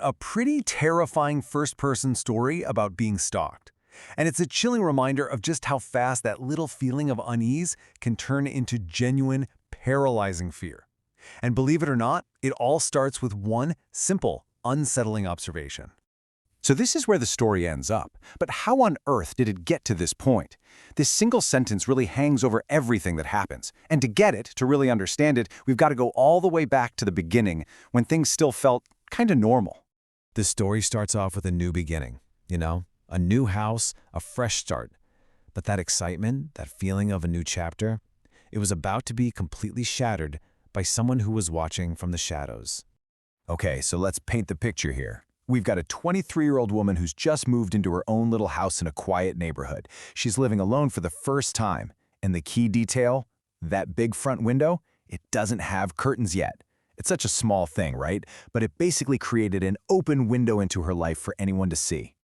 a pretty terrifying first-person story about being stalked. And it's a chilling reminder of just how fast that little feeling of unease can turn into genuine, paralyzing fear. And believe it or not, it all starts with one simple, unsettling observation. So this is where the story ends up. But how on earth did it get to this point? This single sentence really hangs over everything that happens. And to get it, to really understand it, we've got to go all the way back to the beginning, when things still felt kind of normal. The story starts off with a new beginning, a new house, a fresh start. But that excitement, that feeling of a new chapter, it was about to be completely shattered by someone who was watching from the shadows. Okay, so let's paint the picture here. We've got a 23-year-old woman who's just moved into her own little house in a quiet neighborhood. She's living alone for the first time. And the key detail? That big front window? It doesn't have curtains yet. It's such a small thing, right? But it basically created an open window into her life for anyone to see.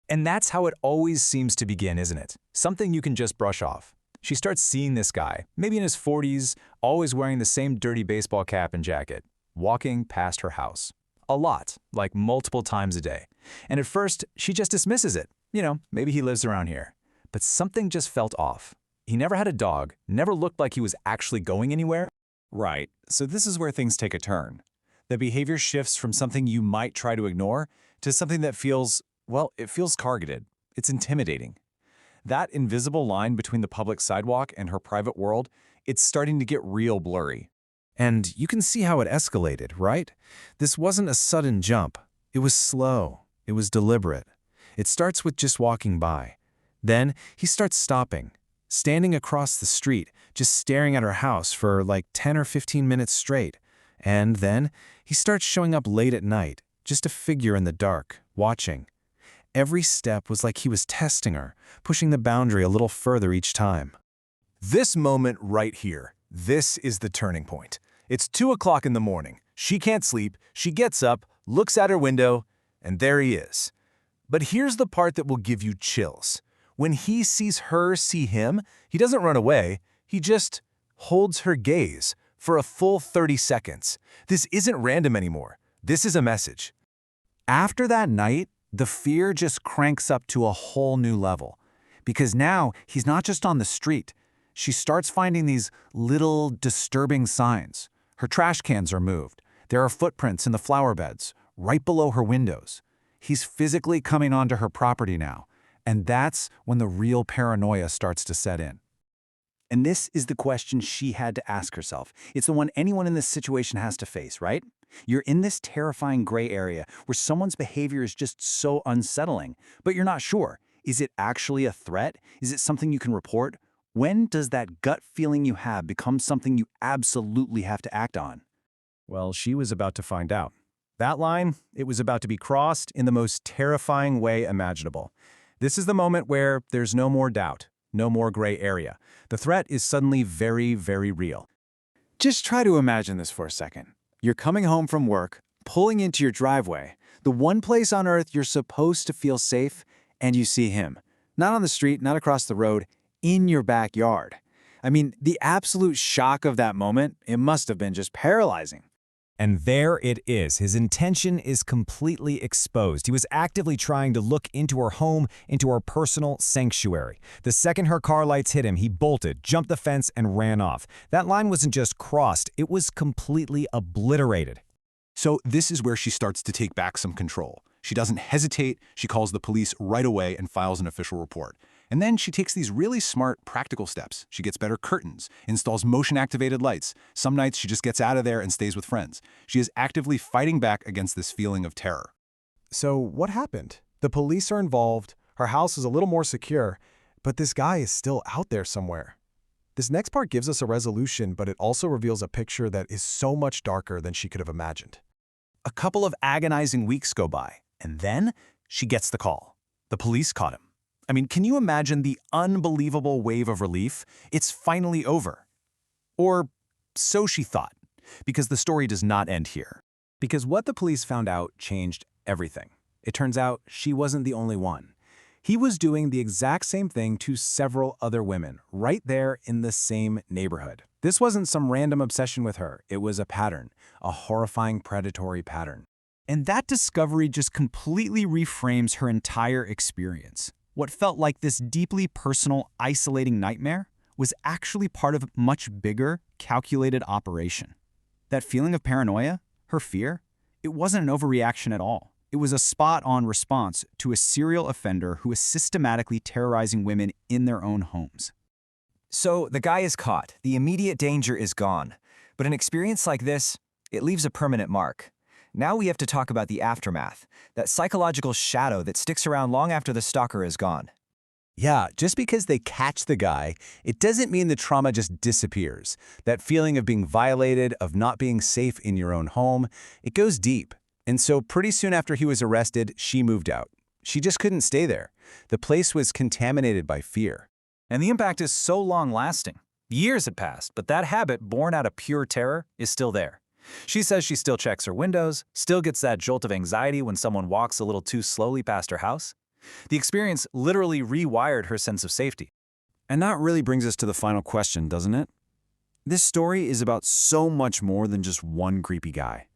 And that's how it always seems to begin, isn't it? Something you can just brush off. She starts seeing this guy, maybe in his 40s, always wearing the same dirty baseball cap and jacket, walking past her house. A lot, like multiple times a day. And at first, she just dismisses it. Maybe he lives around here. But something just felt off. He never had a dog, never looked like he was actually going anywhere. Right, so this is where things take a turn. The behavior shifts from something you might try to ignore to something that feels, well, it feels targeted. It's intimidating. That invisible line between the public sidewalk and her private world, it's starting to get real blurry. And you can see how it escalated, right? This wasn't a sudden jump. It was slow. It was deliberate. It starts with just walking by. Then he starts stopping, standing across the street, just staring at her house for like 10 or 15 minutes straight. And then he starts showing up late at night, just a figure in the dark, watching. Every step was like he was testing her, pushing the boundary a little further each time. This moment right here, this is the turning point. It's 2 o'clock in the morning. She can't sleep. She gets up, looks out her window, and there he is. But here's the part that will give you chills. When he sees her see him, he doesn't run away. He just holds her gaze for a full 30 seconds. This isn't random anymore. This is a message. After that night, the fear just cranks up to a whole new level. Because now he's not just on the street. She starts finding these little disturbing signs. Her trash cans are moved. There are footprints in the flower beds, right below her windows. He's physically coming onto her property now. And that's when the real paranoia starts to set in. And this is the question she had to ask herself. It's the one anyone in this situation has to face, right? You're in this terrifying gray area where someone's behavior is just so unsettling, but you're not sure. Is it actually a threat? Is it something you can report? When does that gut feeling you have become something you absolutely have to act on? Well, she was about to find out. That line, it was about to be crossed in the most terrifying way imaginable. This is the moment where there's no more doubt, no more gray area. The threat is suddenly very, very real. Just try to imagine this for a second. You're coming home from work, pulling into your driveway, the one place on earth you're supposed to feel safe, and you see him. Not on the street, not across the road, in your backyard. I mean, the absolute shock of that moment, it must have been just paralyzing. And there it is. His intention is completely exposed. He was actively trying to look into her home, into her personal sanctuary. The second her car lights hit him, he bolted, jumped the fence, and ran off. That line wasn't just crossed, it was completely obliterated. So this is where she starts to take back some control. She doesn't hesitate, she calls the police right away and files an official report. And then she takes these really smart, practical steps. She gets better curtains, installs motion-activated lights. Some nights she just gets out of there and stays with friends. She is actively fighting back against this feeling of terror. So what happened? The police are involved, her house is a little more secure, but this guy is still out there somewhere. This next part gives us a resolution, but it also reveals a picture that is so much darker than she could have imagined. A couple of agonizing weeks go by, and then she gets the call. The police caught him. I mean, can you imagine the unbelievable wave of relief? It's finally over. Or so she thought, because the story does not end here. Because what the police found out changed everything. It turns out she wasn't the only one. He was doing the exact same thing to several other women, right there in the same neighborhood. This wasn't some random obsession with her. It was a pattern, a horrifying predatory pattern. And that discovery just completely reframes her entire experience. What felt like this deeply personal, isolating nightmare was actually part of a much bigger, calculated operation. That feeling of paranoia, her fear, it wasn't an overreaction at all. It was a spot-on response to a serial offender who is systematically terrorizing women in their own homes. So the guy is caught. The immediate danger is gone. But an experience like this, it leaves a permanent mark. Now we have to talk about the aftermath, that psychological shadow that sticks around long after the stalker is gone. Yeah, just because they catch the guy, it doesn't mean the trauma just disappears. That feeling of being violated, of not being safe in your own home, it goes deep. And so pretty soon after he was arrested, she moved out. She just couldn't stay there. The place was contaminated by fear. And the impact is so long-lasting. Years had passed, but that habit, born out of pure terror, is still there. She says she still checks her windows, still gets that jolt of anxiety when someone walks a little too slowly past her house. The experience literally rewired her sense of safety. And that really brings us to the final question, doesn't it? This story is about so much more than just one creepy guy.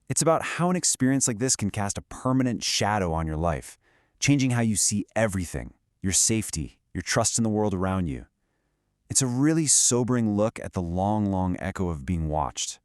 It's about how an experience like this can cast a permanent shadow on your life, changing how you see everything, your safety, your trust in the world around you. It's a really sobering look at the long, long echo of being watched.